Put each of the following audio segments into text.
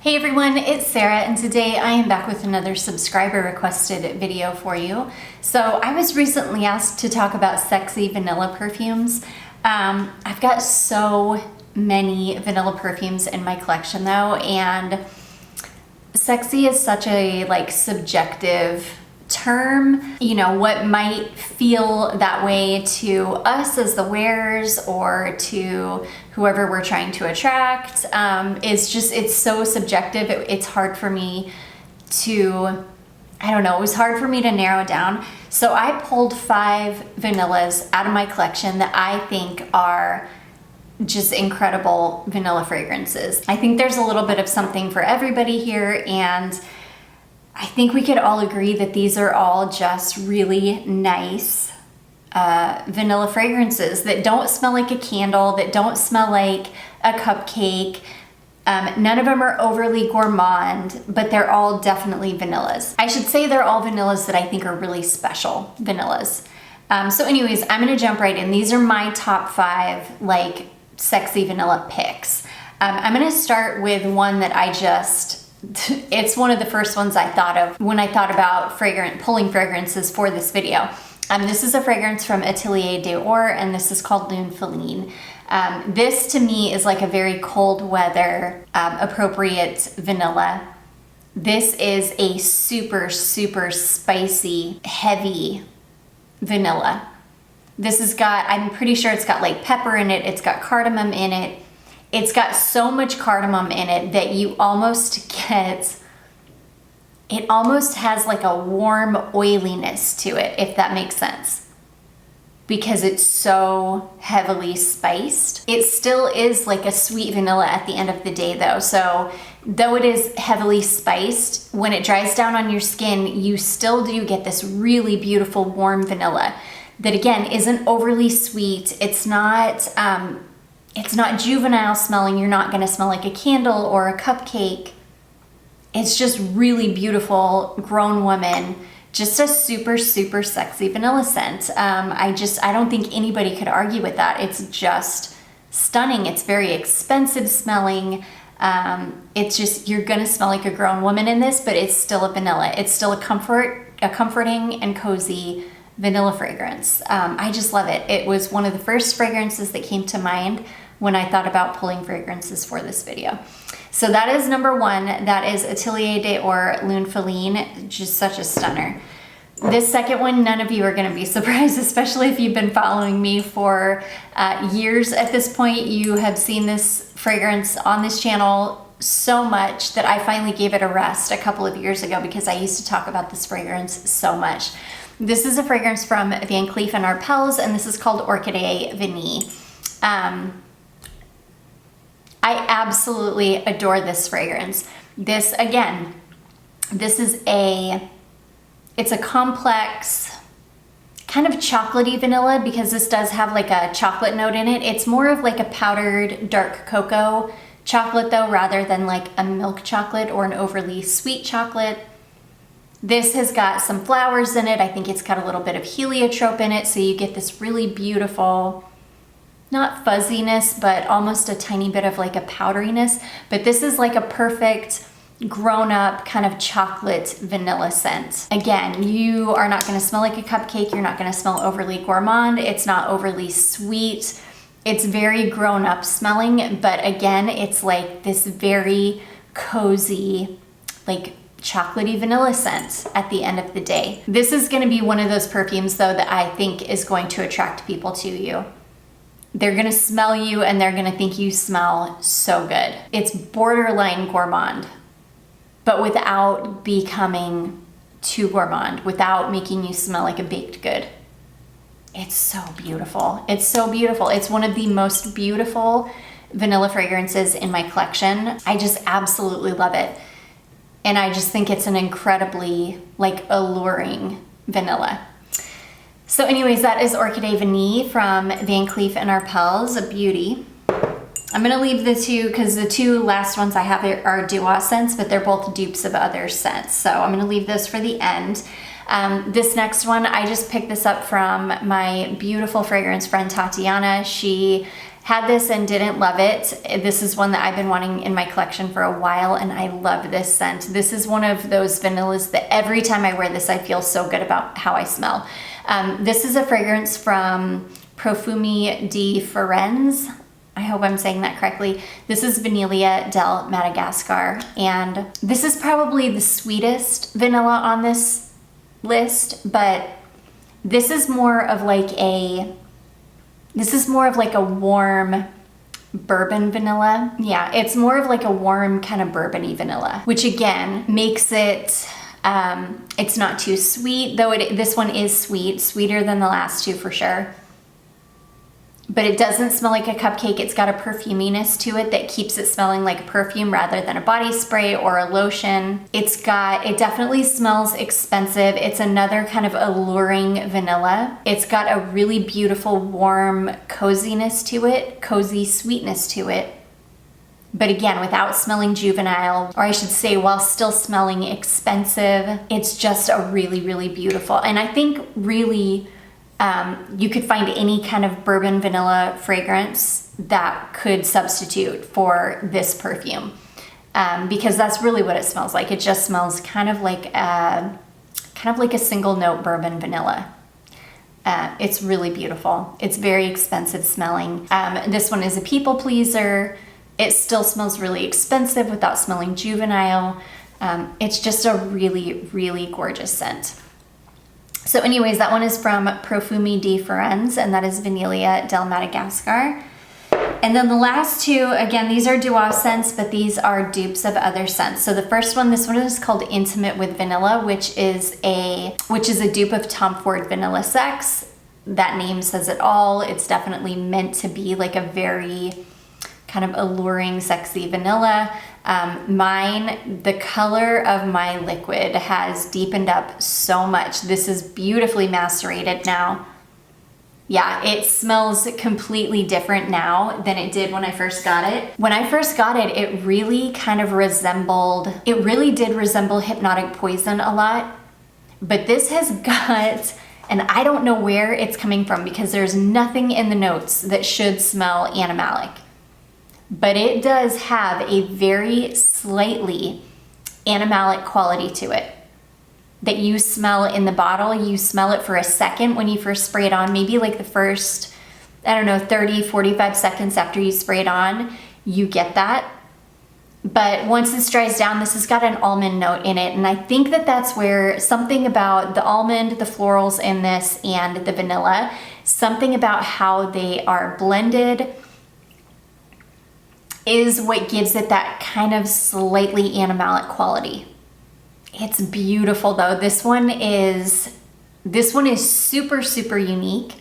Hey everyone, it's Sarah, and today I am back with another subscriber requested video for you. So I was recently asked to talk about sexy vanilla perfumes. I've got so many vanilla perfumes in my collection though, and sexy is such a subjective term. You know, what might feel that way to us as the wearers or to whoever we're trying to attract it's so subjective. It's hard for me to, it was hard for me to narrow down. So I pulled 5 vanillas out of my collection that I think are just incredible vanilla fragrances. I think there's a little bit of something for everybody here, and I think we could all agree that these are all just really nice vanilla fragrances that don't smell like a candle, that don't smell like a cupcake. None of them are overly gourmand, but they're all definitely vanillas. I should say they're all vanillas that I think are really special vanillas. So anyways, I'm gonna jump right in. These are my top 5 sexy vanilla picks. I'm gonna start with one that it's one of the first ones I thought of when I thought about pulling fragrances for this video. This is a fragrance from Atier Dior, and this is called Lune Feline. This to me is like a very cold weather appropriate vanilla. This is a super, super spicy, heavy vanilla. I'm pretty sure it's got like pepper in it, it's got cardamom in it. It's got so much cardamom in it that you almost it almost has like a warm oiliness to it, if that makes sense, because it's so heavily spiced. It still is like a sweet vanilla at the end of the day though. So though it is heavily spiced, when it dries down on your skin, you still do get this really beautiful warm vanilla that again isn't overly sweet. It's not juvenile smelling. You're not gonna smell like a candle or a cupcake. It's just really beautiful, grown woman, just a super, super sexy vanilla scent. I don't think anybody could argue with that. It's just stunning. It's very expensive smelling. It's just, you're gonna smell like a grown woman in this, but it's still a vanilla. It's still a comforting and cozy vanilla fragrance. I just love it. It was one of the first fragrances that came to mind when I thought about pulling fragrances for this video. So that is number 1. That is Atier Dior Lune Feline, just such a stunner. This second one, none of you are gonna be surprised, especially if you've been following me for years at this point. You have seen this fragrance on this channel so much that I finally gave it a rest a couple of years ago because I used to talk about this fragrance so much. This is a fragrance from Vanille Del Arpels, and this is called Orchidée Vanille. I absolutely adore this fragrance. This, again, it's a complex kind of chocolatey vanilla because this does have like a chocolate note in it. It's more of like a powdered dark cocoa chocolate though, rather than like a milk chocolate or an overly sweet chocolate. This has got some flowers in it. I think it's got a little bit of heliotrope in it, so you get this really beautiful, not fuzziness, but almost a tiny bit of like a powderiness. But this is like a perfect grown-up kind of chocolate vanilla scent. Again, you are not gonna smell like a cupcake. You're not gonna smell overly gourmand. It's not overly sweet. It's very grown-up smelling, but again, it's like this very cozy, like chocolatey vanilla scent at the end of the day. This is gonna be one of those perfumes though that I think is going to attract people to you. They're gonna smell you and they're gonna think you smell so good. It's borderline gourmand, but without becoming too gourmand, without making you smell like a baked good. It's so beautiful. It's so beautiful. It's one of the most beautiful vanilla fragrances in my collection. I just absolutely love it. And I just think it's an incredibly alluring vanilla. So anyways, that is Orchidée Vanille from Vanille Del Arpels, a beauty. I'm gonna leave the two, because the 2 last ones I have are Duo scents, but they're both dupes of other scents. So I'm gonna leave those for the end. This next one, I just picked this up from my beautiful fragrance friend Tatiana. She Had this and didn't love it. This is one that I've been wanting in my collection for a while, and I love this scent. This is one of those vanillas that every time I wear this, I feel so good about how I smell. This is a fragrance from Perfumes de I hope I'm saying that correctly. This is Vanille Del Madagascar, and this is probably the sweetest vanilla on this list, but this is more of like a warm bourbon vanilla. Yeah, it's more of like a warm kind of bourbony vanilla, which again makes it, it's not too sweet, though this one is sweet, sweeter than the last two for sure. But it doesn't smell like a cupcake. It's got a perfuminess to it that keeps it smelling like a perfume rather than a body spray or a lotion. It definitely smells expensive. It's another kind of alluring vanilla. It's got a really beautiful, warm coziness to it, cozy sweetness to it. But again, without smelling juvenile, or I should say while still smelling expensive, it's just a really, really beautiful. And I think really, you could find any kind of bourbon vanilla fragrance that could substitute for this perfume, because that's really what it smells like. It just smells kind of like a single note bourbon vanilla. It's really beautiful. It's very expensive smelling. This one is a people pleaser. It still smells really expensive without smelling juvenile. It's just a really, really gorgeous scent. So anyways, that one is from Perfumes de and that is Vanille Del Madagascar. And then the last two, again, these are Dior scents, but these are dupes of other scents. So the first one, this one is called Intimate with Vanilla, which is a dupe of Tom Ford Vanilla Sex. That name says it all. It's definitely meant to be like a very kind of alluring, sexy vanilla. The color of my liquid has deepened up so much. This is beautifully macerated now. Yeah, it smells completely different now than it did when I first got it. When I first got it, it really did resemble Hypnotic Poison a lot. But this has got, and I don't know where it's coming from because there's nothing in the notes that should smell animalic. But it does have a very slightly animalic quality to it that you smell in the bottle. You smell it for a second when you first spray it on, maybe like the first, 30, 45 seconds after you spray it on, you get that. But once this dries down, this has got an almond note in it. And I think that that's where something about the almond, the florals in this, and the vanilla, something about how they are blended is what gives it that kind of slightly animalic quality. It's beautiful though. This one is super, super unique.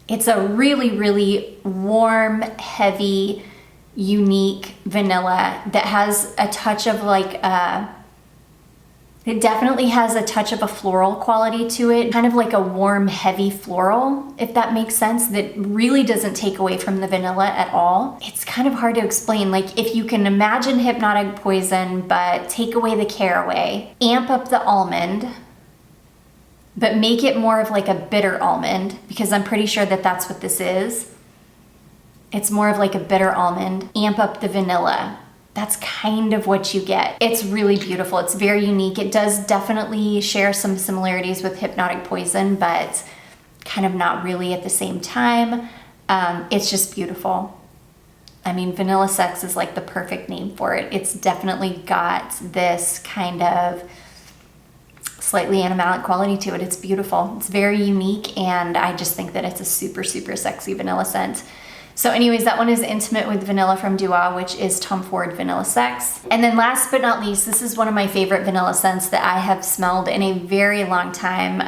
It's a really, really warm, heavy, unique vanilla that has a touch of it definitely has a touch of a floral quality to it, kind of like a warm, heavy floral, if that makes sense, that really doesn't take away from the vanilla at all. It's kind of hard to explain. Like if you can imagine Hypnotic Poison, but take away the caraway, amp up the almond, but make it more of like a bitter almond, because I'm pretty sure that that's what this is. It's more of like a bitter almond, amp up the vanilla. That's kind of what you get. It's really beautiful. It's very unique. It does definitely share some similarities with Hypnotic Poison, but kind of not really at the same time. It's just beautiful. I mean, Vanilla Sex is like the perfect name for it. It's definitely got this kind of slightly animalic quality to it. It's beautiful. It's very unique, and I just think that it's a super, super sexy vanilla scent. So anyways, that one is Intimate with Vanilla from Dior, which is Tom Ford Vanilla Sex. And then last but not least, this is one of my favorite vanilla scents that I have smelled in a very long time.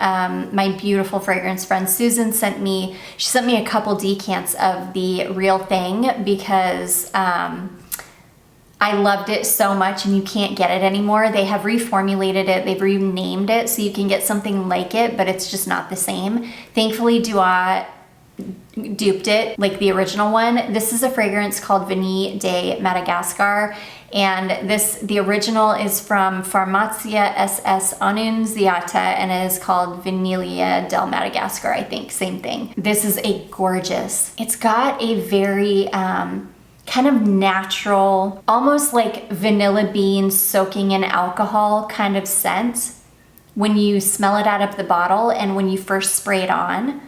My beautiful fragrance friend Susan sent me a couple decants of the Real Thing because I loved it so much and you can't get it anymore. They have reformulated it, they've renamed it so you can get something like it, but it's just not the same. Thankfully, Dior duped it like the original one. This is a fragrance called Vanille de Madagascar, And the original is from Pharmacia SS Annunziata and it is called Vanille Del Madagascar, I think, same thing. This is a gorgeous, it's got a very kind of natural, almost like vanilla beans soaking in alcohol kind of scent when you smell it out of the bottle and when you first spray it on.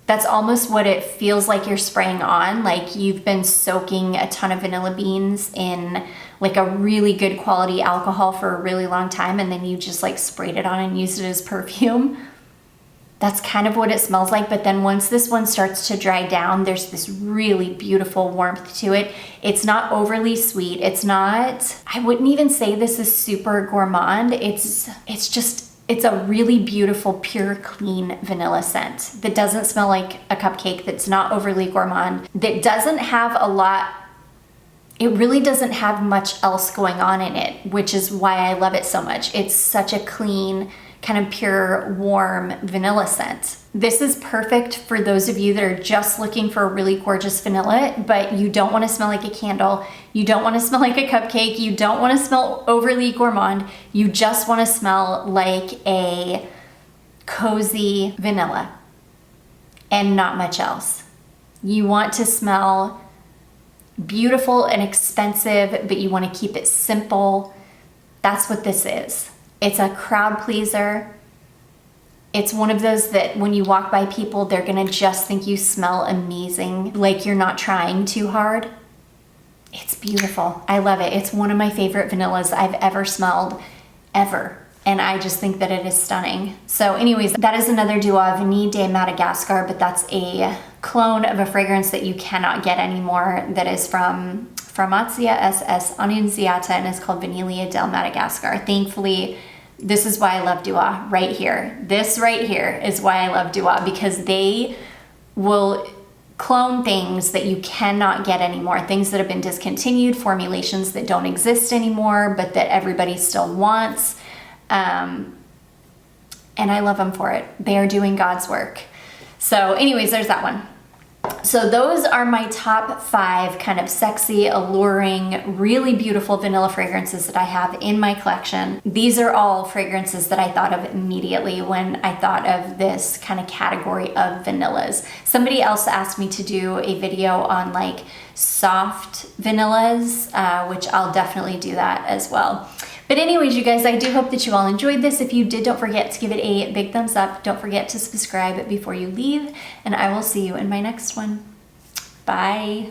That's almost what it feels like you're spraying on, like you've been soaking a ton of vanilla beans in like a really good quality alcohol for a really long time and then you just like sprayed it on and used it as perfume. That's kind of what it smells like, but then once this one starts to dry down, there's this really beautiful warmth to it. It's not overly sweet. It's not, I wouldn't even say this is super gourmand. It's a really beautiful, pure, clean vanilla scent that doesn't smell like a cupcake, that's not overly gourmand, that doesn't have a lot, it really doesn't have much else going on in it, which is why I love it so much. It's such a clean, kind of pure, warm vanilla scent. This is perfect for those of you that are just looking for a really gorgeous vanilla, but you don't want to smell like a candle, you don't want to smell like a cupcake, you don't want to smell overly gourmand, you just want to smell like a cozy vanilla and not much else. You want to smell beautiful and expensive, but you want to keep it simple. That's what this is. It's a crowd pleaser. It's one of those that when you walk by people, they're gonna just think you smell amazing, like you're not trying too hard. It's beautiful. I love it. It's one of my favorite vanillas I've ever smelled, ever. And I just think that it is stunning. So anyways, that is another Dior, Vanille de Madagascar, but that's a clone of a fragrance that you cannot get anymore that is from Pharmacia SS Annunziata and is called Vanille Del Madagascar. Thankfully, this is why I love Dior right here. This right here is why I love Dior, because they will clone things that you cannot get anymore, things that have been discontinued, formulations that don't exist anymore, but that everybody still wants. And I love them for it. They are doing God's work. So anyways, there's that one. So those are my top 5 kind of sexy, alluring, really beautiful vanilla fragrances that I have in my collection. These are all fragrances that I thought of immediately when I thought of this kind of category of vanillas. Somebody else asked me to do a video on like soft vanillas, which I'll definitely do that as well. But anyways, you guys, I do hope that you all enjoyed this. If you did, don't forget to give it a big thumbs up. Don't forget to subscribe before you leave, and I will see you in my next one. Bye.